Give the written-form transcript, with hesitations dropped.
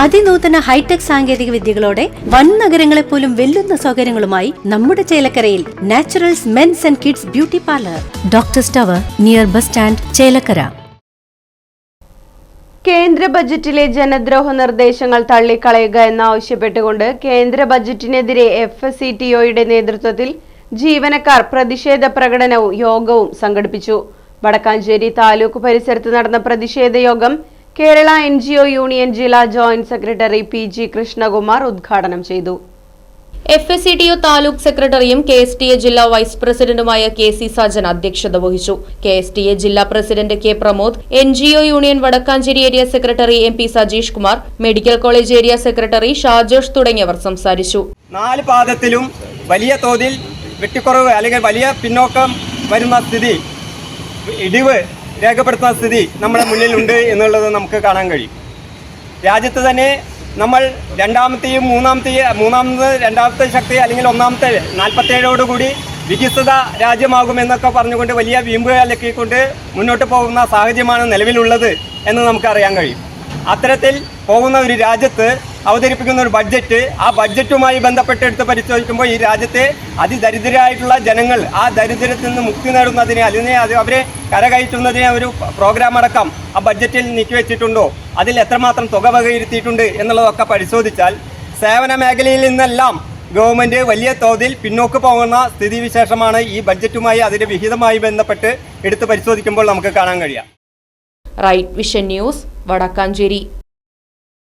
അതിനൂതന hi tech സാങ്കേതിക വിദ്യകളോടെ വൻ നഗരങ്ങളെ പോലും വെല്ലുന്ന സൗകര്യങ്ങളുമായി നമ്മുടെ ചേലക്കരയിൽ naturals men's and kids beauty parlour, doctors tower, near bus stand, Chelakkara. കേന്ദ്ര ബജറ്റിലെ ജനദ്രോഹ നിർദ്ദേശങ്ങൾ തള്ളിക്കളയുക എന്നാവശ്യപ്പെട്ടുകൊണ്ട് കേന്ദ്ര ബജറ്റിനെതിരെ FSCTOയുടെ നേതൃത്വത്തിൽ ജീവനക്കാർ പ്രതിഷേധ പ്രകടനവും യോഗവും സംഘടിപ്പിച്ചു. വടക്കാഞ്ചേരി താലൂക്ക് പരിസരത്ത് നടന്ന പ്രതിഷേധ യോഗം കേരള NGO യൂണിയൻ ജില്ലാ ജോയിന്റ് സെക്രട്ടറി PG കൃഷ്ണകുമാർ ഉദ്ഘാടനം ചെയ്തു. FSCTO താലൂക്ക് സെക്രട്ടറിയും KSTA ജില്ലാ വൈസ് പ്രസിഡന്റുമായ KC സജൻ അധ്യക്ഷത വഹിച്ചു. KSTA ജില്ലാ president K Pramod, NGO union Vadakkanchery area secretary MP Sajeesh Kumar, medical college area secretary Shajosh തുടങ്ങിയവർ സംസാരിച്ചു. 4 പാദത്തിലും വലിയ തോതിൽ വെട്ടിക്കുറവ് അല്ലെങ്കിൽ വലിയ പിന്നോക്കം വരുന്ന സ്ഥിതി, ഇടിവ് രേഖപ്പെടുത്തുന്ന സ്ഥിതി നമ്മുടെ മുന്നിലുണ്ട് എന്നുള്ളത് നമുക്ക് കാണാൻ കഴിയും. രാജ്യത്ത് തന്നെ നമ്മൾ രണ്ടാമത്തെ ശക്തി അല്ലെങ്കിൽ ഒന്നാമത്തെ 47ഓടുകൂടി വികസിത രാജ്യമാകുമെന്നൊക്കെ പറഞ്ഞുകൊണ്ട് വലിയ വീമ്പുകാലക്കിക്കൊണ്ട് മുന്നോട്ട് പോകുന്ന സാഹചര്യമാണ് നിലവിലുള്ളത് എന്ന് നമുക്കറിയാൻ കഴിയും. അത്തരത്തിൽ പോകുന്ന ഒരു രാജ്യത്ത് അവതരിപ്പിക്കുന്ന ഒരു ബഡ്ജറ്റ്, ആ ബഡ്ജറ്റുമായി ബന്ധപ്പെട്ടെടുത്ത് പരിശോധിക്കുമ്പോൾ ഈ രാജ്യത്തെ അതിദരിദ്രരായിട്ടുള്ള ജനങ്ങൾ ആ ദരിദ്രത്തിൽ നിന്ന് മുക്തി നേടുന്നതിനെ അല്ലെങ്കിൽ അവരെ കരകയറ്റുന്നതിനെ ഒരു പ്രോഗ്രാം അടക്കം ആ ബഡ്ജറ്റിൽ നീക്കിവെച്ചിട്ടുണ്ടോ, അതിൽ എത്രമാത്രം തുക വകയിരുത്തിയിട്ടുണ്ട് എന്നുള്ളതൊക്കെ പരിശോധിച്ചാൽ സേവന മേഖലയിൽ നിന്നെല്ലാം ഗവൺമെൻറ് വലിയ തോതിൽ പിന്നോക്ക് പോകുന്ന സ്ഥിതിവിശേഷമാണ് ഈ ബഡ്ജറ്റുമായി അതിൻ്റെ വിഹിതമായി ബന്ധപ്പെട്ട് എടുത്ത് പരിശോധിക്കുമ്പോൾ നമുക്ക് കാണാൻ കഴിയാം. Right vision news, Vadakkanchery.